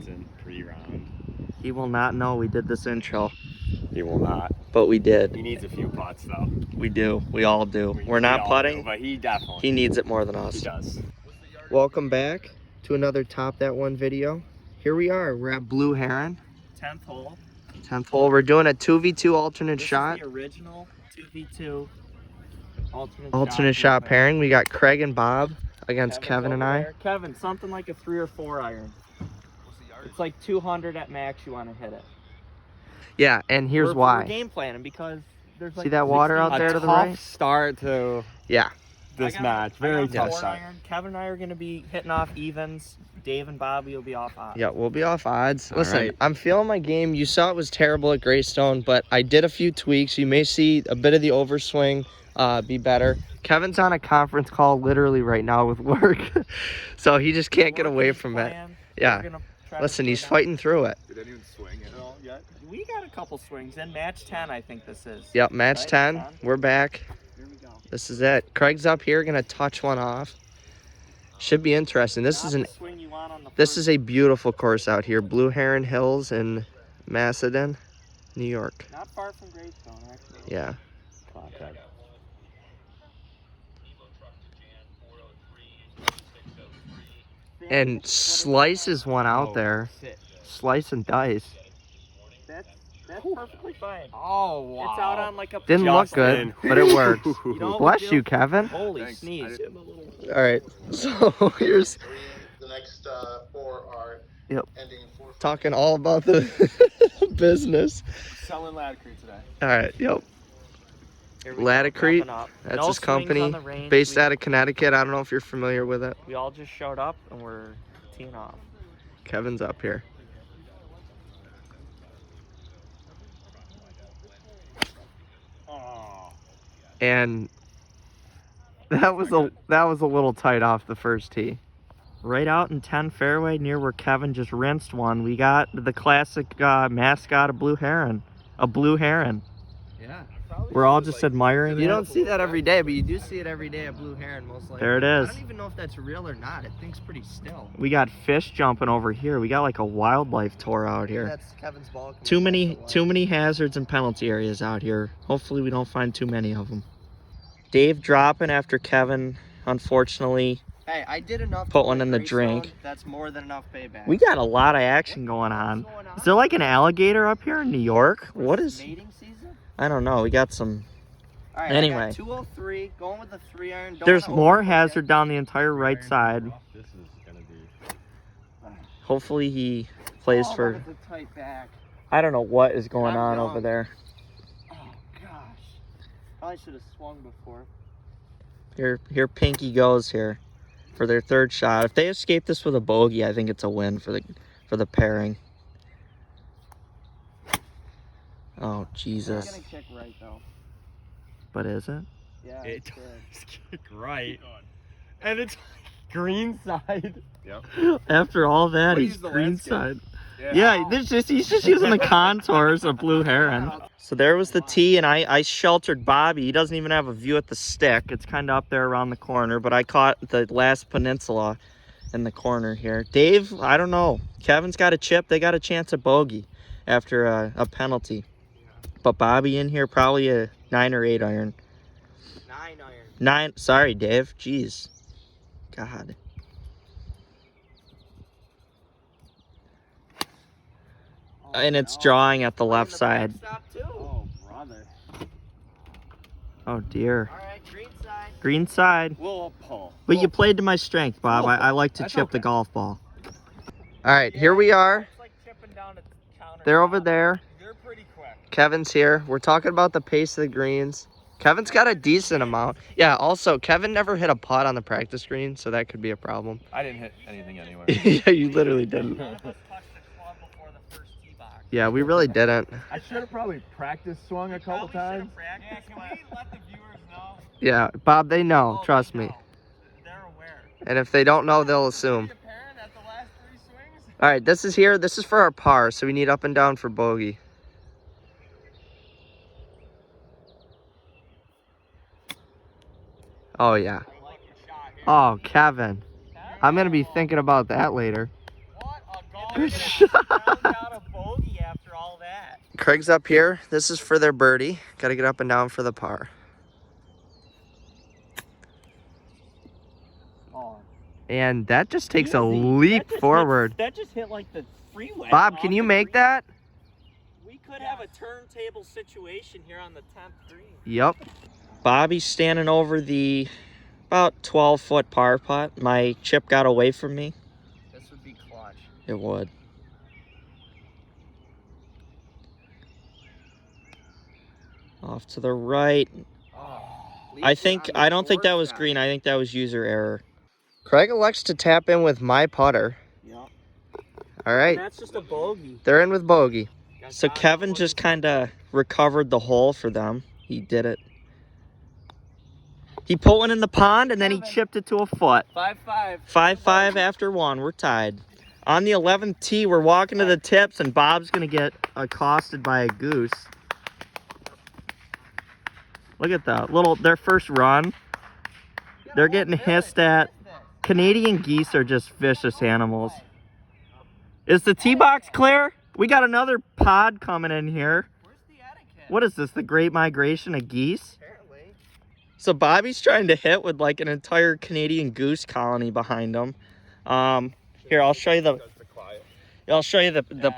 Johnson pre-round. He will not know we did this intro. He will not. But we did. He needs a few putts though. We do. We all do. We're not putting, but he definitely. He needs it more than us. He does. Welcome back to another Top That One video. Here we are. We're at Blue Heron. 10th hole. 10th hole. We're doing a 2v2 alternate This shot. is the original 2v2 alternate shot pairing. We got Craig and Bob against Kevin and I. There. Kevin, something like a 3 or 4 iron. It's like 200 at max. You want to hit it. Yeah, and here's why. We're game planning because there's like see that water out there to the right. Start to this match. Very tough start. Kevin and I are going to be hitting off evens. Dave and Bobby will be off odds. Yeah, we'll be off odds. Listen, right. I'm feeling my game. You saw it was terrible at Greystone, but I did a few tweaks. You may see a bit of the overswing be better. Kevin's on a conference call literally right now with work, so he just can't get away from it. Yeah. Listen, he's fighting through it. Did anyone swing at all yet? We got a couple swings in match 10, I think this is. Yep, match 10. We're back. Here we go. This is it. Craig's up here, gonna touch one off. Should be interesting. This is a beautiful course out here. Blue Heron Hills in Macedon, New York. Not far from Greystone, actually. Yeah. Okay. And slices one out there. Slice and dice. That's perfectly fine. Oh, wow. It's out on like a... Didn't look good, but it worked. Bless you, Kevin. Holy sneeze. All right, so here's... The next 4 are ending 4. Talking all about the business. Selling Latacrete today. All right, yep. Latacrete, that's his company, based out of Connecticut. I don't know if you're familiar with it. We all just showed up and we're teeing off. Kevin's up here. And that was a little tight off the first tee. Right out in 10 fairway near where Kevin just rinsed one, we got the classic mascot of Blue Heron. A blue heron. Yeah. We're all just admiring it. You don't see that every day, but you do see it every day at Blue Heron, most likely. There it is. I don't even know if that's real or not. It thinks pretty still. We got fish jumping over here. We got like a wildlife tour out here. That's Kevin's ball. Too many hazards and penalty areas out here. Hopefully we don't find too many of them. Dave dropping after Kevin, unfortunately. Hey, I did enough. Put one in the drink. That's more than enough payback. We got a lot of action going on. Is there like an alligator up here in New York? What is? Mating season? I don't know. We got some. All right, anyway. I got 203, going with the 3 iron. There's more hazard down the entire right side. This is gonna be. Hopefully he plays for. That was a tight back. I don't know what is going on over there. Oh gosh. Probably should have swung before. Here Pinky goes here for their third shot. If they escape this with a bogey, I think it's a win for the pairing. Oh Jesus! It's gonna kick right though. But is it? Yeah. It does kick right, and it's green side. Yep. After all that, he's green side. Yeah, he's just using the contours of Blue Heron. So there was the tee, and I sheltered Bobby. He doesn't even have a view at the stick. It's kind of up there around the corner, but I caught the last peninsula in the corner here. Dave, I don't know. Kevin's got a chip. They got a chance at bogey after a penalty. But Bobby in here, probably a 9 or 8 iron. 9 iron. 9. Sorry, Dave. Jeez. God. And it's drawing at the left side. Oh, brother. Oh, dear. All right, green side. Green side. We'll pull. But you played to my strength, Bob. I like to chip the golf ball. All right, here we are. It's like chipping down a counter. They're over there. You're pretty quick. Kevin's here. We're talking about the pace of the greens. Kevin's got a decent amount. Yeah, also, Kevin never hit a putt on the practice green, so that could be a problem. I didn't hit anything anyway. Yeah, you literally didn't. Yeah, we really didn't. I should have probably practiced swung a couple times. Yeah, can we let the viewers know? Yeah, Bob, they know. Trust me. They're aware. And if they don't know, they'll assume. All right, this is here. This is for our par, so we need up and down for bogey. Oh, yeah. Oh, Kevin. I'm going to be thinking about that later. What a golf Good shot. Got a bogey after all that. Craig's up here. This is for their birdie. Got to get up and down for the par. Oh. And that just takes Easy. a leap forward. That just hit like the freeway. Bob, can you make that? We could have a turntable situation here on the 10th green. Yep. Bobby's standing over the about 12-foot par putt. My chip got away from me. This would be clutch. It would. Off to the right. Oh, I don't think that was green. I think that was user error. Craig elects to tap in with my putter. Yep. All right. That's just a bogey. They're in with bogey. So Kevin just kind of recovered the hole for them. He did it. He put one in the pond and then he chipped it to a foot. 5-5. 5-5 after one. We're tied. On the 11th tee, we're walking to the tips and Bob's going to get accosted by a goose. Look at that. Their first run. They're getting hissed at. Canadian geese are just vicious animals. Is the tee box clear? We got another pod coming in here. Where's the etiquette? What is this, the Great Migration of geese? Apparently. So Bobby's trying to hit with like an entire Canadian goose colony behind him. Here, I'll show you the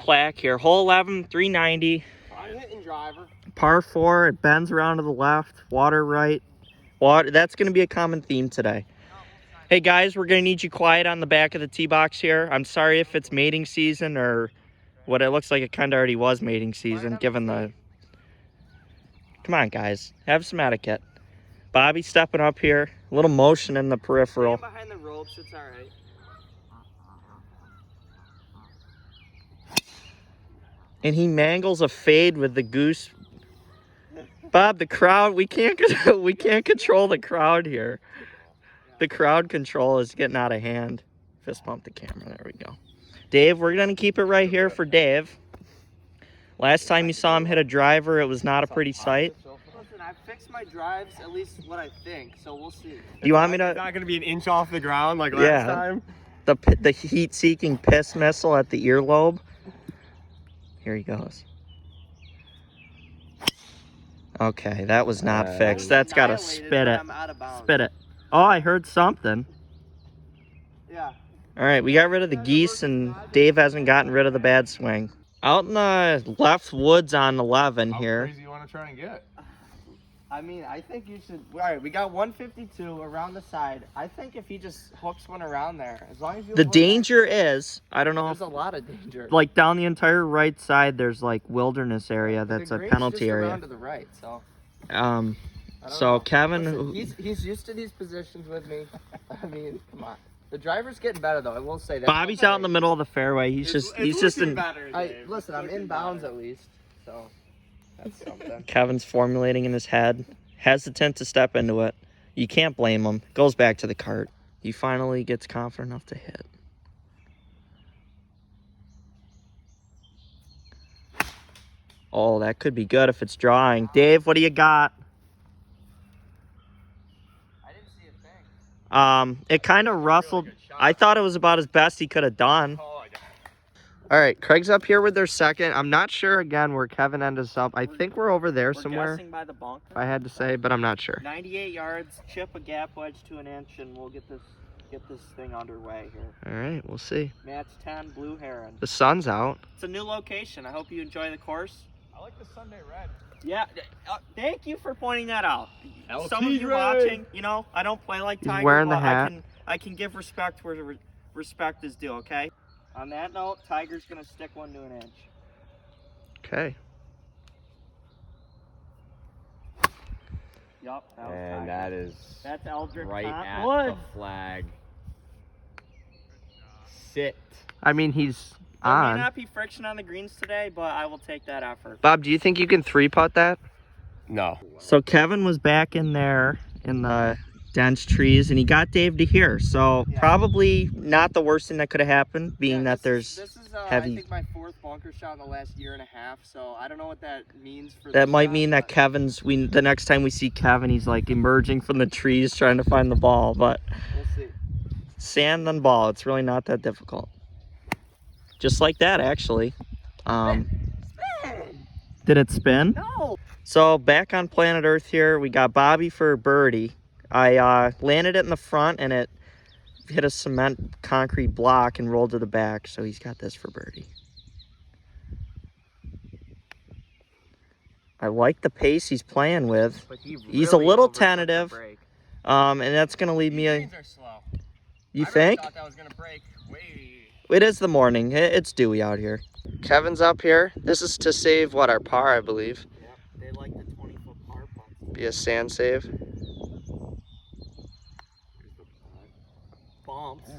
plaque here. Hole 11, 390. I'm hitting driver. Par 4, it bends around to the left, water right. Water, that's going to be a common theme today. Hey guys, we're going to need you quiet on the back of the tee box here. I'm sorry if it's mating season or what it looks like it kind of already was mating season given the... Come on guys, have some etiquette. Bobby stepping up here, a little motion in the peripheral. Stand behind the ropes, it's all right. And he mangles a fade with the goose. Bob, the crowd, we can't control the crowd here. The crowd control is getting out of hand. Fist bump the camera, there we go. Dave, we're gonna keep it right here for Dave. Last time you saw him hit a driver, it was not a pretty sight. Listen, I fixed my drives, at least what I think, so we'll see. You want me to? It's not gonna be an inch off the ground like last time. The heat-seeking piss missile at the earlobe. Here he goes. Okay, that was not fixed. That's got to spit it. Spit it. Oh, I heard something. Yeah. All right, we got rid of the geese, and Dave hasn't gotten rid of the bad swing. Out in the left woods on 11 here. How crazy you want to try and get? I mean, I think you should... All right, we got 152 around the side. I think if he just hooks one around there, as long as you... The danger is, I don't know There's a lot of danger. like down the entire right side, there's like wilderness area that's a penalty area. Around to the right, so... So Kevin... Listen, he's used to these positions with me. I mean, come on. The driver's getting better, though. I will say that. Bobby's out in the middle of the fairway. He's just in... Listen, I'm in bounds at least, so... That's something. Kevin's formulating in his head. Hesitant to step into it. You can't blame him. Goes back to the cart. He finally gets confident enough to hit. Oh, that could be good if it's drawing. Dave, what do you got? I didn't see a thing. It kind of rustled. I thought it was about as best he could have done. All right, Craig's up here with their second. I'm not sure, again, where Kevin ended up. I think we're over there somewhere, We're guessing by the bunker. if I had to say, but I'm not sure. 98 yards, chip a gap wedge to an inch, and we'll get this thing underway here. All right, we'll see. Match 10, Blue Heron. The sun's out. It's a new location. I hope you enjoy the course. I like the Sunday red. Yeah, thank you for pointing that out. LT Some of you red. watching, you know, I don't play like He's Tiger. wearing the but hat. I can give respect where respect is due, okay? On that note, Tiger's going to stick one to an inch. Okay. Yup, that was And Tiger. that is That's Eldrick right Top at Woods. the flag. Sit. I mean, he's There may on. not be friction on the greens today, but I will take that effort. Bob, do you think you can three-putt that? No. So Kevin was back in there in the dense trees, and he got Dave to here. So Yeah. probably not the worst thing that could have happened, being that there's this is heavy. I think my fourth bunker shot in the last year and a half, so I don't know what that means for That this might shot, mean that but Kevin's. The next time we see Kevin, he's like emerging from the trees trying to find the ball. But we'll see. sand and ball, it's really not that difficult. Just like that, actually. Did it spin? No. So back on planet Earth here, we got Bobby for birdie. I landed it in the front and it hit a cement concrete block and rolled to the back. So he's got this for birdie. I like the pace he's playing with. But He's a little overtook the tentative. break. And that's going to lead me... Greens are slow. You I really think? thought that was gonna break way. It is the morning. It's dewy out here. Kevin's up here. This is to save, what, our par, I believe. Yeah, they like the 20-foot par putts. Be a sand save. Bumps.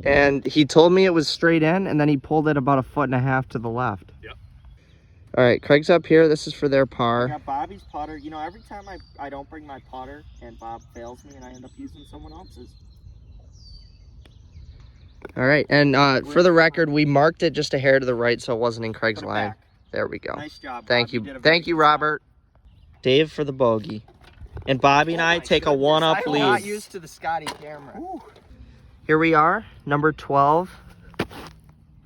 And he told me it was straight in, and then he pulled it about 1.5 feet to the left. Yep. All right, Craig's up here. This is for their I par. got Bobby's putter. You know, every time I don't bring my putter and Bob fails me and I end up using someone else's. All right, and for the record, we marked it just a hair to the right so it wasn't in Craig's Put it line. back. There we go. Nice job, Bob. Thank you. did a very Thank you, good job. Robert. Dave for the bogey. And Bobby and Oh I my take a goodness, one-up I'm not lead. used to the Scotty camera. Ooh. Here we are, number 12,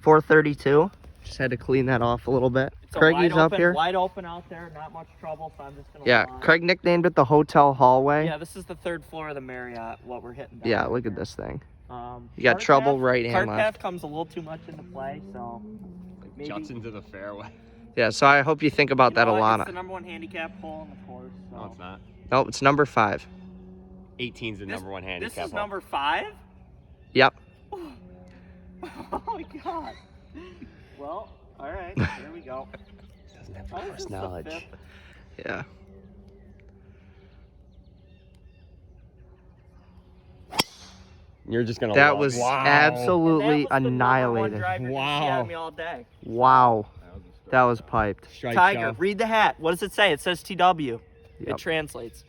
432. Just had to clean that off a little bit. It's a Craigie's up here. Wide open out there, not much trouble, so I'm just gonna Yeah, lie. Craig nicknamed it the hotel hallway. Yeah, this is the 3rd floor of the Marriott, what we're hitting down. Yeah, look here. at this thing. You Cart got trouble path- right and cart left. path comes a little too much into play, so maybe. Juts into the fairway. Yeah, so I hope you think about that a It's lot. the #1 handicap hole on the course. So. No, it's not. Nope, it's number 5. 18's the number one handicap. This is hole. number 5? Yep. Oh my god. Well, alright, here we go. Doesn't have the Oh, this course is the knowledge. 5th. Yeah. You're just gonna. That love- was wow. absolutely And that was the #1 annihilated. drive you're gonna see out of me all day. Wow. That was piped. Strike Tiger, shove. read the hat. What does it say? It says TW. Yep. It translates.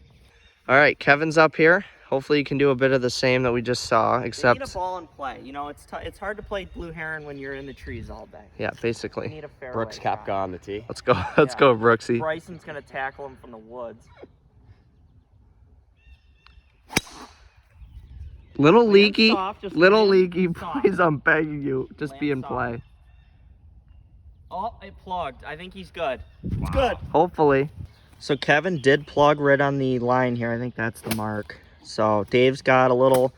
All right, Kevin's up here. Hopefully you can do a bit of the same that we just saw, They need a except, ball and play. You know, it's hard to play Blue Heron when you're in the trees all day. yeah, You basically. need a fairway Brooks shot. Koepka on the tee. Let's go. Let's Yeah. go, Brooksy. Bryson's gonna tackle him from the woods. Little Land leaky. soft, just Little land leaky. soft. Please, I'm begging you. Just Land be in soft. play. Oh, it plugged. I think he's good. It's good. Hopefully. So Kevin did plug right on the line here. I think that's the mark. So Dave's got a little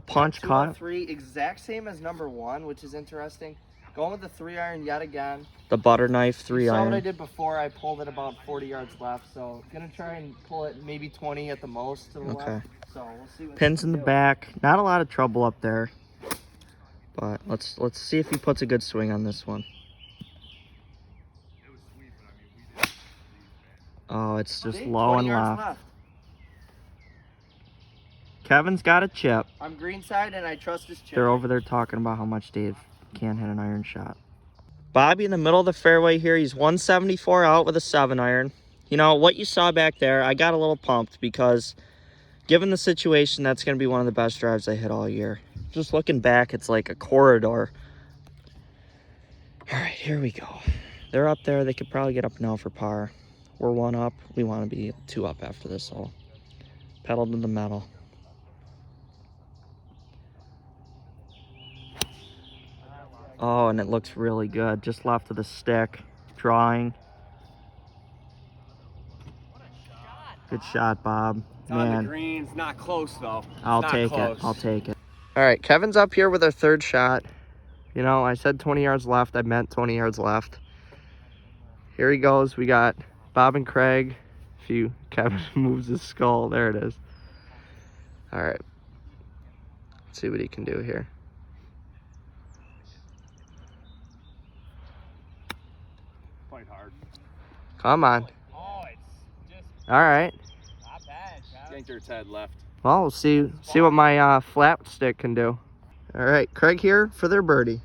punch caught. 3, exact same as #1, which is interesting. Going with the 3-iron yet again. The butter knife Saw what I 3-iron. did before. I pulled it about 40 yards left, so gonna try and pull it maybe 20 at the most to the Okay. left. So we'll see what Pins he in the can do. back. Not a lot of trouble up there. But let's see if he puts a good swing on this one. Oh, it's just See? low 20 and yards left. Kevin's got a chip. I'm greenside and I trust his chip. They're over there talking about how much Dave can't hit an iron shot. Bobby in the middle of the fairway here. He's 174 out with a 7-iron. You know, what you saw back there, I got a little pumped because given the situation, that's going to be one of the best drives I hit all year. Just looking back, it's like a corridor. All right, here we go. They're up there. They could probably get up now for par. We're 1 up. We want to be 2 up after this hole. Pedal to the metal. Oh, and it looks really good. Just left of the stick. Drawing. Good shot, Bob. It's on the Man, greens, not close though. I'll Not take close. it. I'll take it. All right, Kevin's up here with our 3rd shot. You know, I said 20 yards left. I meant 20 yards left. Here he goes. We got Bob and Craig. Kevin moves his skull. There it is. All right. Let's see what he can do here. Quite hard. Come on. Oh, it's just All right. not bad. Yanked its head left. Well, we'll see what my flat stick can do. All right, Craig here for their birdie.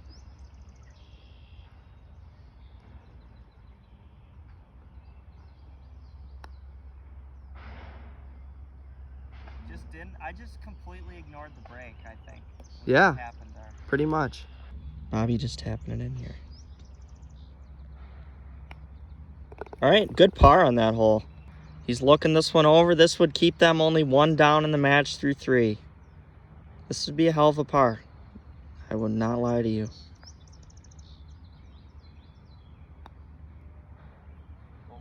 I just completely ignored the break, I think. Yeah. What happened there. Pretty much. Bobby just tapping it in here. All right, good par on that hole. He's looking this one over. This would keep them only 1 down in the match through 3. This would be a hell of a par. I would not lie to you.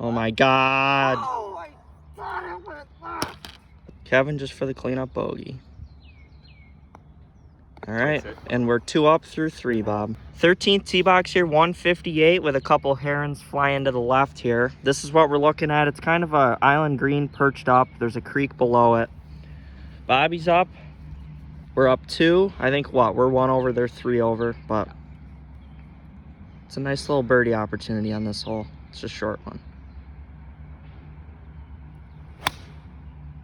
Oh my God. Oh, I thought it went. Kevin just for the cleanup bogey. All right, and we're 2 up through 3, Bob. 13th tee box here, 158 with a couple herons flying to the left here. This is what we're looking at. It's kind of a island green perched up. There's a creek below it. Bobby's up. We're up 2. I think what? We're 1 over, they're 3 over, but it's a nice little birdie opportunity on this hole. It's a short one.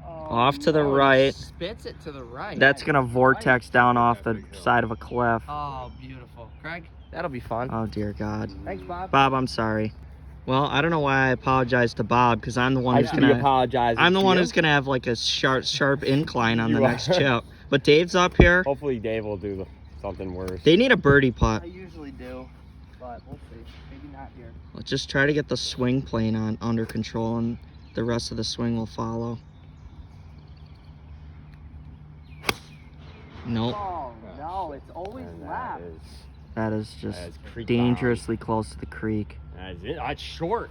Off to the right. Spits it to the right. That's gonna vortex down off the side of a cliff. Oh, beautiful. Craig, that'll be fun. Oh dear God. Thanks, Bob. Bob, I'm sorry. Well, I don't know why I apologize to Bob, because I'm the one who's I should be gonna apologizing. I'm the to one you. who's gonna have like a sharp incline on the You next are. chip. But Dave's up here. Hopefully Dave will do something worse. They need a birdie putt. I usually do, but we'll see. Maybe not here. Let's just try to get the swing plane under control, and the rest of the swing will follow. Nope. Oh no, it's always left. That is just That is creek dangerously close to the creek. That's short.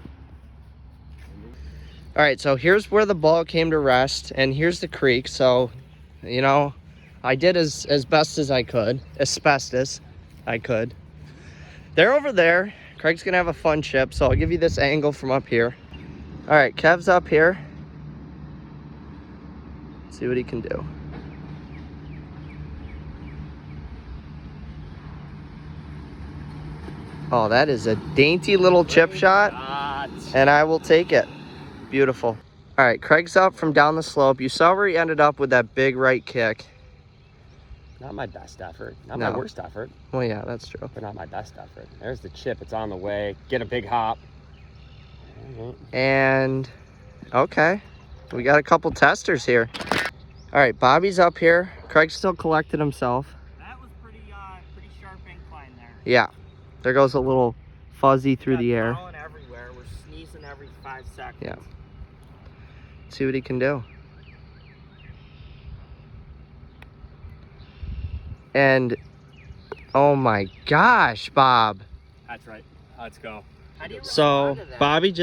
All right, so here's where the ball came to rest, and here's the creek. So, you know, I did as best as I could, as best as I could. They're over there. Craig's gonna have a fun chip, so I'll give you this angle from up here. All right, Kev's up here. Let's see what he can do. Oh, that is a dainty little chip shot, and I will take it. Beautiful. All right, Craig's up from down the slope. You saw where he ended up with that big right kick. Not my best effort. Not No. my worst effort, Well, yeah, that's true. but not my best effort. There's the chip. It's on the way. Get a big hop. And, okay, we got a couple testers here. All right, Bobby's up here. Craig's still collected himself. That was pretty sharp incline there. Yeah, there goes a little fuzzy through the air. Pollen everywhere. We're sneezing every 5 seconds. Yeah. See what he can do. And, oh my gosh, Bob. That's right. Let's go. How do you So respond to that? Bobby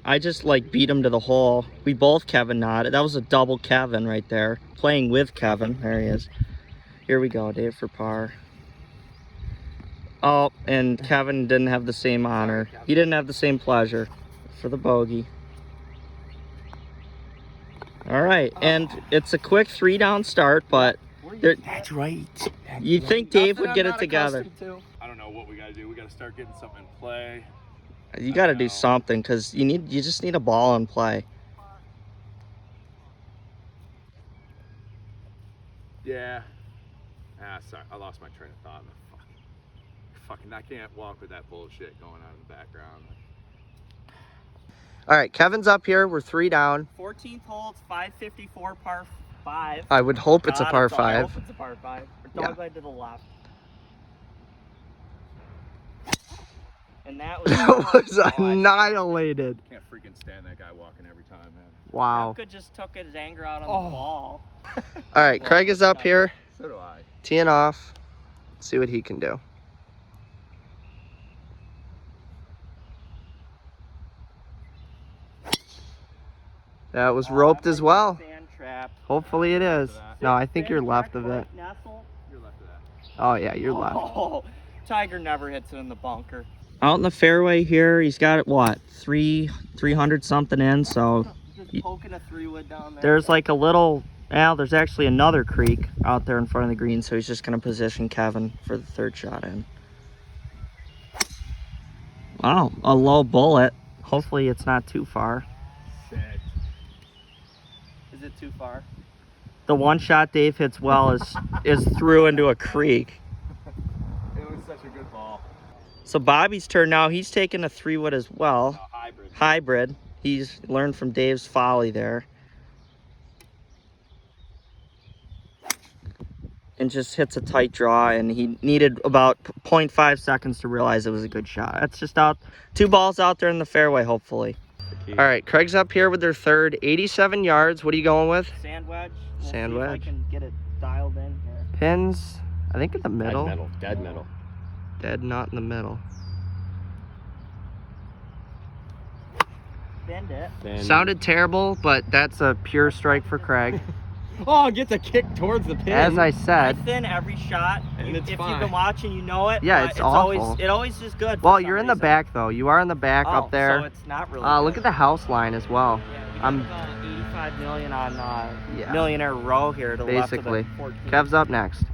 I just like beat him to the hole. We both Kevin nodded. That was a double Kevin right there. Playing with Kevin. There he is. Here we go, Dave for par. Oh, and Kevin didn't have the same honor. He didn't have the same pleasure for the bogey. All right, and it's a quick 3-down start, but That's right. you'd think Dave would get it together. I don't know what we got to do. We got to start getting something in play. You got to do something, because you just need a ball in play. Yeah. Sorry. I lost my train of thought. Fucking, I can't walk with that bullshit going on in the background. All right, Kevin's up here. We're 3 down. 14th hole, it's 554 par 5. I would hope it's a par I 5. hope it's a par 5. Or Yeah. dogleg to the left. And that was, That was annihilated. Can't freaking stand that guy walking every time, man. Wow. Could just took his anger out on the ball. All right, Craig is up here, So do I. teeing off. Let's see what he can do. That was roped as well. Sand trap. Hopefully it is. No, I think you're left of it. Nestle. You're left of that. Oh yeah, you're left. Oh, Tiger never hits it in the bunker. Out in the fairway here, he's got what, 300 something in, so Just poking a 3-wood down there. there's like a little, there's actually another creek out there in front of the green, so he's just gonna position Kevin for the 3rd shot in. Wow, a low bullet. Hopefully it's not too far. Shit. Is it too far? The one shot Dave hits well is through into a creek. It was such a good ball. So Bobby's turn now. He's taking a 3-wood as well. Hybrid. Hybrid. He's learned from Dave's folly there. And just hits a tight draw, and he needed about 0.5 seconds to realize it was a good shot. That's just out, 2 balls out there in the fairway, hopefully. All right, Craig's up here with their 3rd, 87 yards. What are you going with? Sand wedge. We'll Sand see if wedge. I can get it dialed in here. Pins, I think in the middle. Dead middle. Dead not in the middle. thinned it. Sounded terrible, but that's a pure strike for Craig. Oh, gets a kick towards the pin. As I I said. thin every shot. And it's if fine. you've been watching, you know it. Yeah, but it's awful. Always is good. Well, for you're some in the reason. back though. You are in the back up there. So it's not really. Look good. at the house line as well. Yeah, we got 85 million on Millionaire Row here to the left of Basically. the 14. Kev's up next.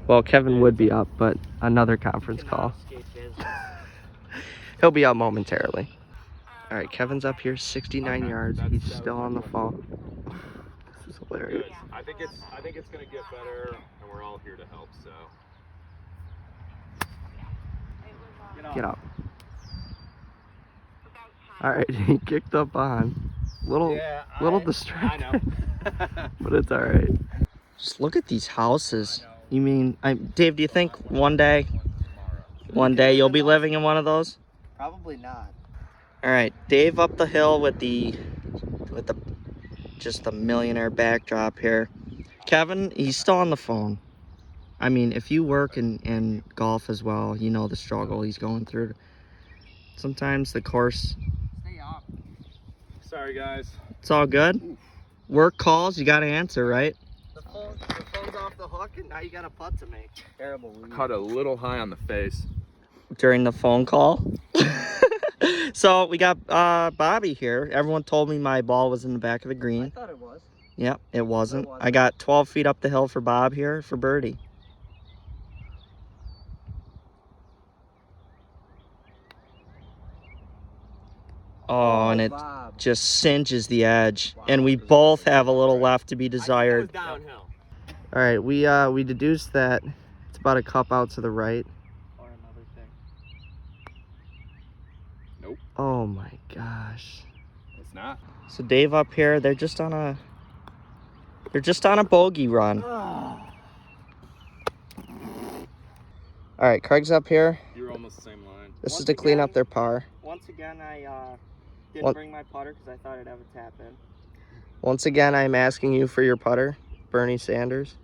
Well, Kevin would be up, but another conference call. He'll be up momentarily. All right, Kevin's up here, 69 yards. He's still on the phone. This is hilarious. I think it's gonna get better, and we're all here to help. So. Get up. All right, he kicked up on. Little distracted. I know. But it's all right. Just look at these houses. You mean, Dave, do you think one day you'll be living in one of those? Probably not. All right, Dave up the hill with just the millionaire backdrop here. Kevin, he's still on the phone. I mean, if you work in golf as well, you know the struggle he's going through. Sometimes the course. Stay up. Sorry, guys. It's all good. Work calls, you got to answer, right? The phone's off the hook, and now you got a putt to make. Terrible. Cut a little high on the face. During the phone call. So we got Bobby here. Everyone told me my ball was in the back of the I green. thought it was. Yep, it wasn't. It wasn't. I got 12 feet up the hill for Bob here for birdie. Oh, and it Bob. just cinches the edge. And we both have a little left to be It was desired. downhill. All right, we deduced that it's about a cup out to the right. Or another thing. Nope. Oh my gosh. It's not. So Dave up here, they're just on a bogey run. All right, Craig's up here. You were almost the same line. This is Once to clean again- up their par. Once again, I didn't What- bring my putter because I thought I'd have a tap in. Once again, I'm asking you for your putter, Bernie Sanders.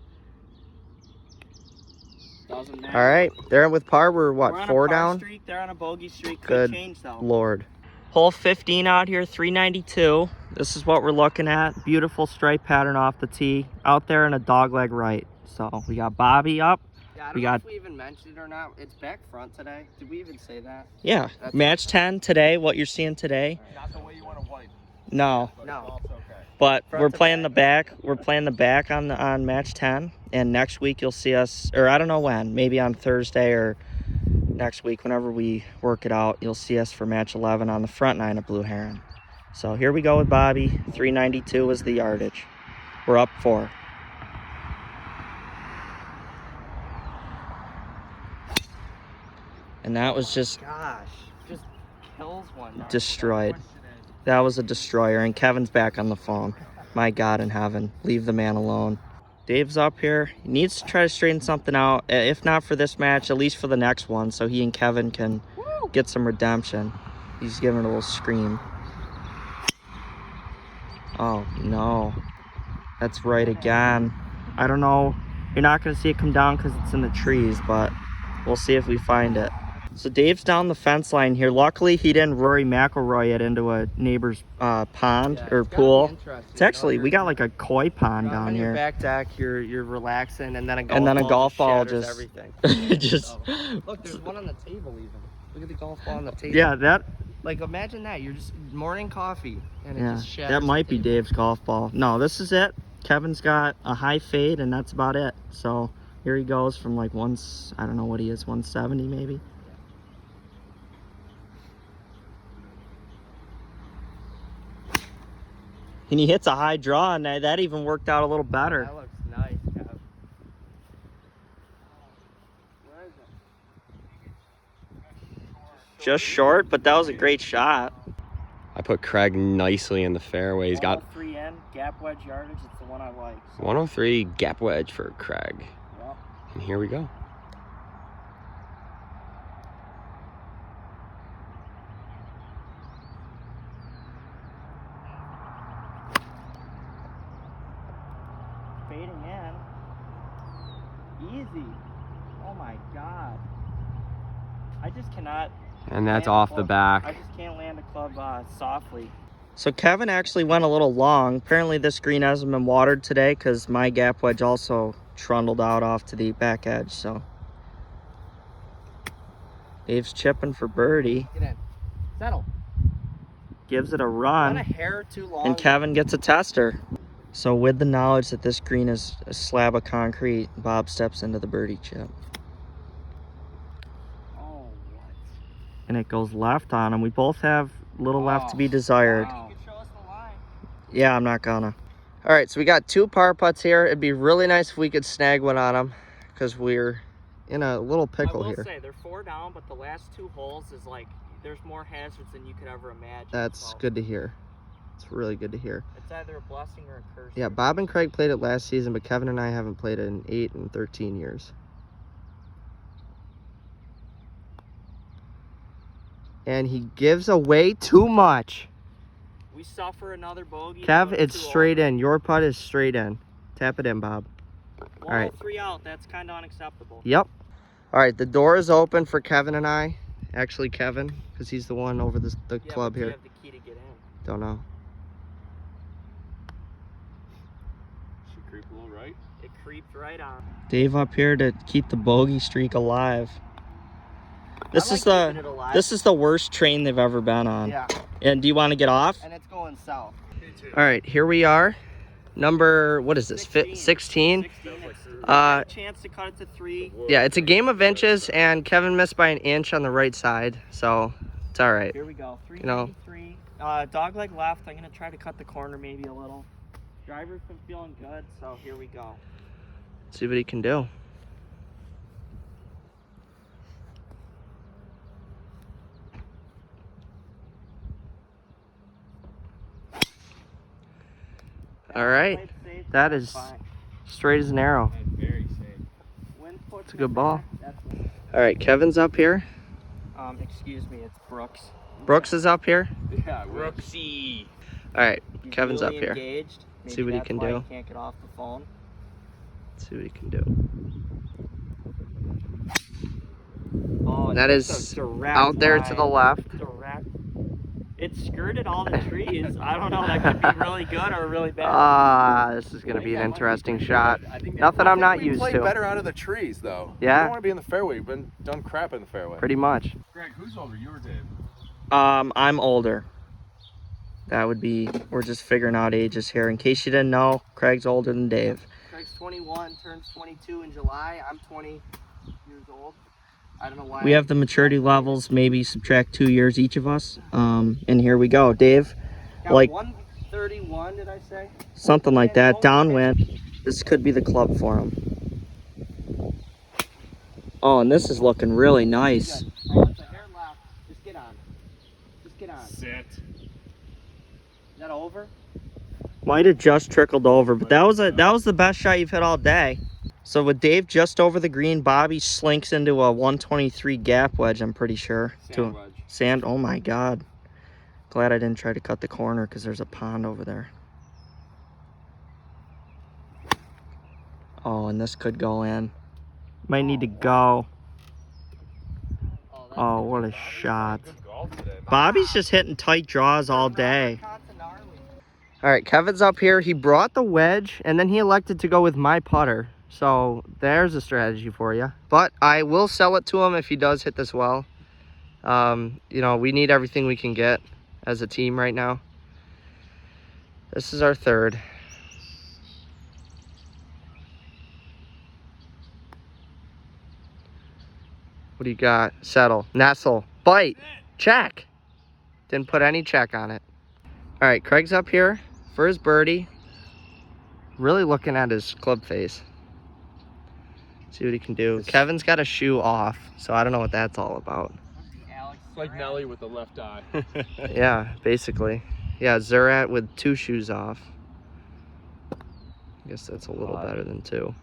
Doesn't matter. All right, they're with par. We're what, We're on 4 a par down? streak. They're on a bogey streak. Could Good change though. Lord. Hole 15 out here, 392. This is what we're looking at. Beautiful stripe pattern off the tee. Out there in a dogleg right. So we got Bobby up. Yeah, I We don't know got- if we even mentioned it or not. It's back front today. Did we even say that? Yeah, That's- match 10 today, what you're seeing today. Not the way you want to wipe. No, No. It's okay. but Front we're to playing the back. We're playing the back on match 10. And next week you'll see us, or I don't know when, maybe on Thursday or next week, whenever we work it out, you'll see us for match 11 on the front 9 of Blue Heron. So here we go with Bobby. 392 is the yardage. We're up 4. And that was just Gosh, just kills one. destroyed. That was a destroyer. And Kevin's back on the phone. My God in heaven, leave the man alone. Dave's up here. He needs to try to straighten something out. If not for this match, at least for the next one, so he and Kevin can get some redemption. He's giving a little scream. Oh, no. That's right again. I don't know. You're not going to see it come down because it's in the trees, but we'll see if we find it. So Dave's down the fence line here. Luckily, he didn't Rory McIlroy it into a neighbor's pond or pool. It's actually, we got like a koi pond down on your here. back deck, you're relaxing, and then a golf And then a golf ball shatters just- everything. Just, Look, there's one on the table even. Look at the golf ball on the table. yeah, that Like imagine that. You're just morning coffee, and it yeah, just shatters. that might the be table. Dave's golf ball. No, this is it. Kevin's got a high fade, and that's about it. So here he goes from like I don't know what he is, 170 maybe. And he hits a high draw, and that even worked out a little better. That looks nice, Kev. Where is it? Just short, but that was a great shot. I put Craig nicely in the fairway. He's got 103 in, gap wedge yardage. It's the one I like. So, 103 gap wedge for Craig. yeah. And here we go. Fading in. Easy. Oh my God. I just cannot. And that's land a off the club- I back. just can't land a club softly. So Kevin actually went a little long. Apparently this green hasn't been watered today because my gap wedge also trundled out off to the back edge. So Dave's chipping for birdie. Get in. Settle. Gives it a Not a run. hair too long. And Kevin gets a tester. So with the knowledge that this green is a slab of concrete, Bob steps into the birdie chip. Oh, what? And it goes left on him. We both have a little left to be desired. Wow. You can show us the line. Yeah, I'm not gonna. All right, so we got 2 par putts here. It'd be really nice if we could snag one on them because we're in a little pickle I will here. say they're 4 down, but the last 2 holes is like there's more hazards than you could ever imagine. That's so good to hear. It's really good to hear. It's either a blessing or a curse. Yeah, Bob and Craig played it last season, but Kevin and I haven't played it in 8 and 13 years. And he gives away too much. We suffer another bogey. Kev, another it's 2 straight over. in. Your putt is straight in. Tap it in, Bob. Well, all right. 3 out. That's kind of unacceptable. Yep. All right, the door is open for Kevin and I. Actually, Kevin, because he's the one over the Yeah, club but here. You have the key to get in. Don't know. Should creep a little right. It creeped right on. Dave up here to keep the bogey streak alive. This I is like keeping it alive. this is the worst train they've ever been on. Yeah, And do you want to get off? and it's going south. All right, here we are. Number, what is this? 16? 16. Chance to cut it to 3. Yeah, it's a game of inches, and Kevin missed by an inch on the right side, so it's all right. Here we go. You know. 393. Dogleg left. I'm gonna try to cut the corner maybe a little. Driver's been feeling good, so here we go. See what he can do. All right, Played safe, that that's is fine. straight as an arrow. And very safe. Wind puts It's a good it ball. back, that's- All right, Kevin's up here. excuse me, it's Brooks. Brooks is up here. Yeah, Rooksy. All right, He's Kevin's really up here. Engaged. See Maybe what he that's can why do. He can't get off the phone. Let's see what he can do. Oh, That it's is a direct out there to the line. left. Direct. It skirted all the trees. I don't know. That could be really good or really bad. Ah, this is gonna be an interesting shot. Nothing I'm not used Played to. better out of the trees, though. Yeah. You don't want to be in the fairway. You've been done crap in the fairway. Pretty much. Greg, who's older, you or Dave? I'm older. That would be, we're just figuring out ages here. In case you didn't know, Craig's older than Dave. Craig's 21, turns 22 in July. I'm 20 years old. I don't know why. We have the maturity levels, maybe subtract 2 years each of us. And here we go. Dave, Got like 131, did I say? something like that, downwind. This could be the club for him. Oh, and this is looking really nice. Good. Oh, it's a hair left. Just get on. Just get on. Is Sit. that over? Might have just trickled over, but that was the best shot you've hit all day. So with Dave just over the green, Bobby slinks into a 123 gap wedge, I'm pretty sure. Sand wedge. Sand, oh my God. Glad I didn't try to cut the corner because there's a pond over there. Oh, and this could go in. Might need to go. Oh, what a shot. Good golf today. Bobby's just hitting tight draws all day. All right, Kevin's up here. He brought the wedge, and then he elected to go with my putter. So there's a strategy for you. But I will sell it to him if he does hit this well. You know, we need everything we can get as a team right now. This is our third. What do you got? Settle. Nestle. Bite. Check. Didn't put any check on it. All right, Craig's up here for his birdie. Really looking at his club face. See what he can do. Kevin's got a shoe off, so I don't know what that's all about. It's like Nelly with the left eye. Yeah, basically. Yeah, Zurat with 2 shoes off. I guess that's a little better than 2.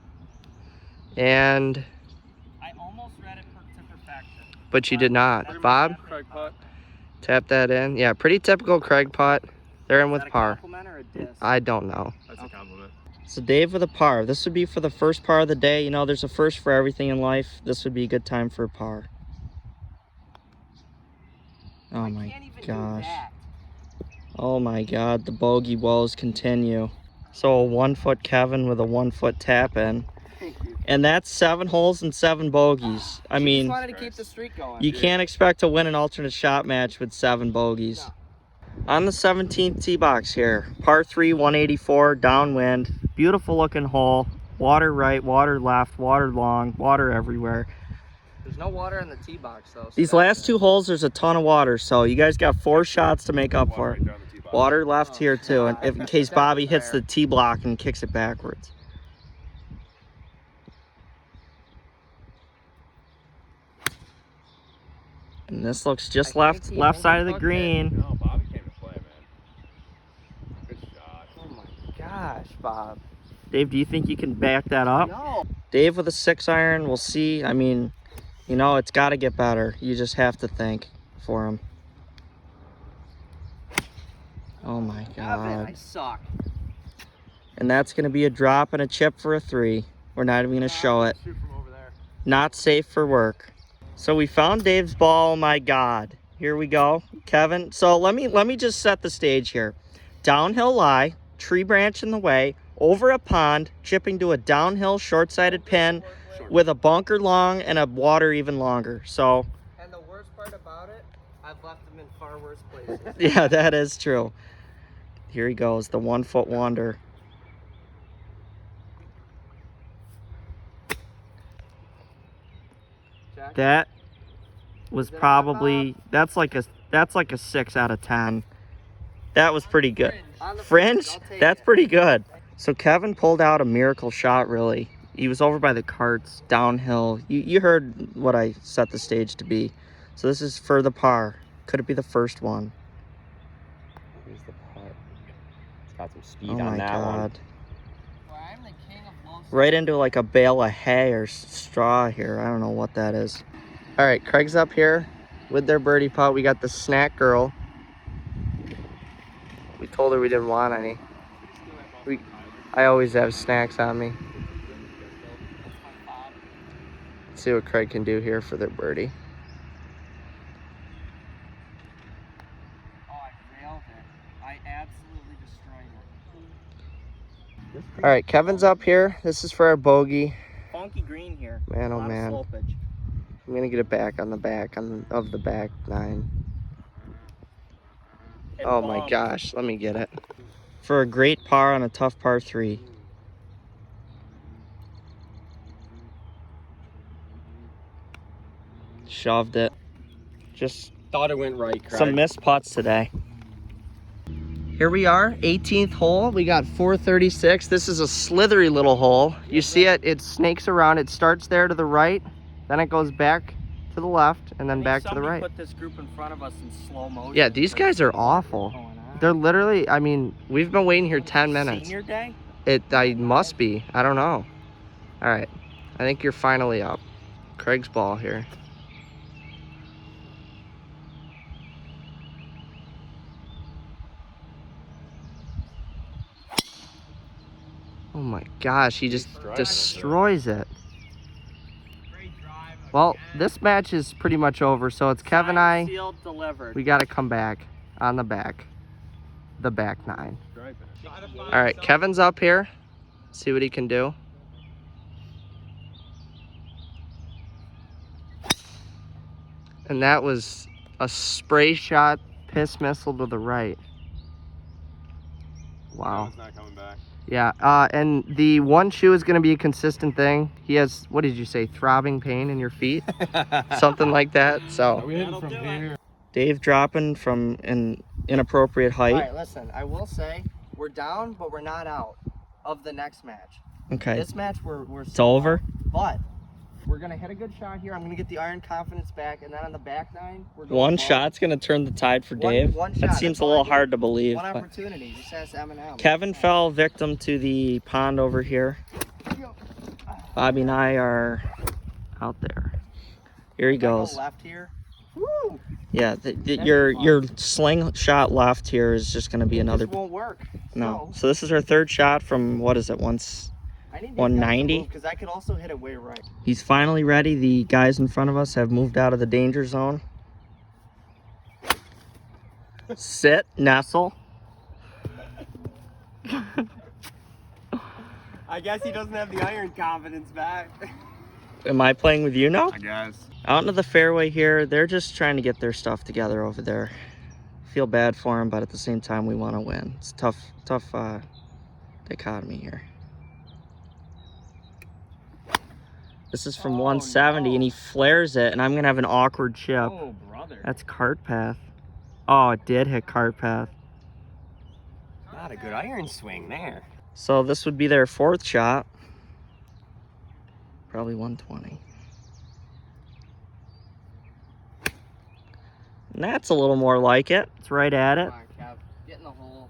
And, I almost read it to perfection. but you did not. Bob, Craig putt. tap that in. Yeah, pretty typical Craig putt. They're in with Is that a par. compliment or a diss? I don't know. That's a compliment. So Dave with a par. This would be for the first par of the day. You know, there's a first for everything in life. This would be a good time for a par. Oh I my can't even do gosh. that. Oh my God, the bogey woes continue. So a 1 foot Kevin with a 1 foot tap in. And that's 7 holes and 7 bogeys. I mean, just wanted to keep the streak going. you can't expect to win an alternate shot match with 7 bogeys. No. On the 17th tee box here, par 3, 184, downwind. Beautiful looking hole. Water right, water left, water long, water everywhere. There's no water in the tee box though. So These last 2 holes, there's a ton of water, so you guys got 4 shots to make up for it. Water left here too, and in case Bobby hits the tee block and kicks it backwards. And this looks just left side of the green. No, Bobby came to play, man. Good shot. Oh my gosh, Bob. Dave, do you think you can back that up? No. Dave with a 6 iron, we'll see. I mean, you know, it's got to get better. You just have to think for him. Oh my God. I suck. And that's going to be a drop and a chip for a 3. We're not even going to show it. Shoot from over there. Not safe for work. So we found Dave's ball. Oh my God. Here we go, Kevin. So let me just set the stage here. Downhill lie, tree branch in the way, over a pond, chipping to a downhill short-sided pin with a bunker long and a water even longer. So And the worst part about it, I've left them in far worse places. yeah, that is true. Here he goes, the 1 foot wonder. Jack? That was probably that's like a 6 out of 10. That was pretty good. On the Fringe, I'll take that's it. pretty good. So Kevin pulled out a miracle shot, really. He was over by the carts, downhill. You heard what I set the stage to be. So this is for the par. Could it be the first one? Here's the putt. It's got some speed Oh on my that one. God. Well, I'm the king of low Right into like a bale of hay or straw here. I don't know what that is. All right, Craig's up here with their birdie putt. We got the snack girl. We told her we didn't want any. I always have snacks on me. Let's see what Craig can do here for their birdie. Oh, I nailed it. I absolutely destroyed it. All right, Kevin's up here. This is for our bogey. Funky green here. Man, oh A lot of man. slopage. I'm gonna get it back on the back of the back 9. It Oh my bumped. gosh, let me get it. For a great par on a tough par 3. Shoved it. Just Thought it went right, Craig. some missed putts today. Here we are, 18th hole. We got 436. This is a slithery little hole. You see it? It snakes around. It starts there to the right, then it goes back to the left, and then back to the right. Put this group in front of us in slow motion. Yeah, these guys are awful. They're literally, I mean, we've been waiting here 10 minutes. Senior day? I must be. I don't know. All right. I think you're finally up. Craig's ball here. Oh my gosh, he just destroys it. Well, this match is pretty much over, so it's Kev and I. Sealed, delivered. We got to come back on the back 9. All right, Kevin's up here. See what he can do. And that was a spray shot piss missile to the right. Wow. It's not coming back. Yeah, and the one shoe is going to be a consistent thing. He has, what did you say, throbbing pain in your feet? Something like that, so. We hit it from here. Dave dropping from an inappropriate height. All right, listen, I will say, we're down, but we're not out of the next match. Okay. This match, we're It's over? But we're going to hit a good shot here. I'm going to get the iron confidence back, and then on the back 9, we're going One low. shot's going to turn the tide for Dave? One That shot, seems that's a all little I need. hard to believe. One but opportunity, just ask Eminem. Kevin fell victim to the pond over here. Bobby and I are out there. Here he If I go goes. left here. Woo! Yeah, your sling shot left here is just going to be another. This won't work. No. So this is our third shot from, what is it, I need 190? because I could also hit it way right. He's finally ready. The guys in front of us have moved out of the danger zone. Sit, nestle. I guess he doesn't have the iron confidence back. Am I playing with you now? I guess. Out into the fairway here, they're just trying to get their stuff together over there. Feel bad for them, but at the same time, we want to win. It's tough dichotomy here. This is from 170, and he flares it, and I'm going to have an awkward chip. Oh, brother. That's cart path. Oh, it did hit cart path. Not a good iron swing there. So this would be their fourth shot. Probably 120. And that's a little more like it. It's right at it. Come on, Kev. Get in the hole.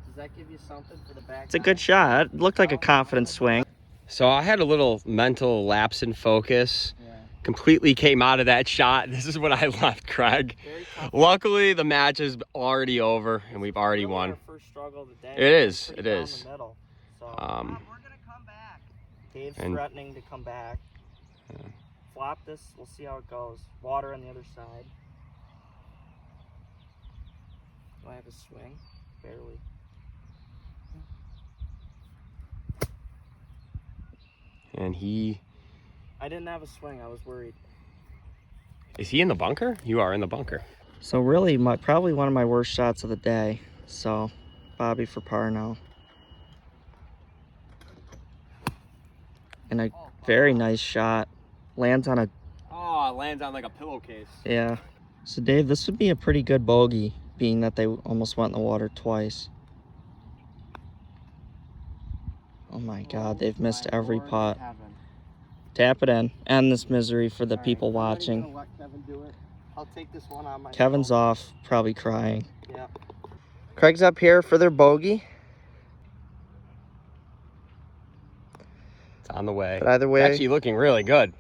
Does that give you something for the back? It's a good shot. It looked like a confident swing. So I had a little mental lapse in focus. Yeah. Completely came out of that shot. This is when I left Craig. Luckily, the match is already over and we've already won. Our first struggle of the day. It is. Pretty It down is. the middle. So We're gonna come back. Dave's And- threatening to come back. Flop this. We'll see how it goes. Water on the other side. Do I have a swing? Barely. And I didn't have a swing. I was worried. is he in the bunker? You are in the bunker. So really, probably one of my worst shots of the day. So, Bobby for par now. And a very nice shot. Lands on a, Oh, it lands on like a pillowcase. yeah. So Dave, this would be a pretty good bogey, being that they almost went in the water twice. Oh my God, they've missed every putt. Tap it in. End this misery for the people watching. Let Kevin do it. I'll take this one on my. Kevin's off, probably crying. Yeah. Craig's up here for their bogey. It's on the way. But either way, It's actually looking really good.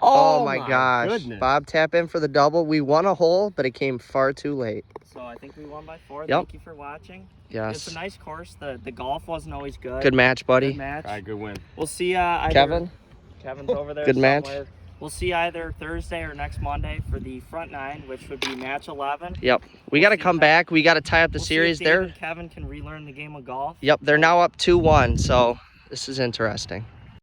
oh my gosh. Goodness. Bob tap in for the double. We won a hole, but it came far too late. So I think we won by 4. Yep. Thank you for watching. Yes. It's a nice course. The golf wasn't always good. Good match, buddy. Good match. All right, good win. We'll see Kevin. Kevin's over there. Good match. somewhere. We'll see either Thursday or next Monday for the front 9, which would be match 11. Yep. We got to come back. We got to tie up the We'll series see if Dave there. and Kevin can relearn the game of golf. Yep. They're now up 2-1. So this is interesting.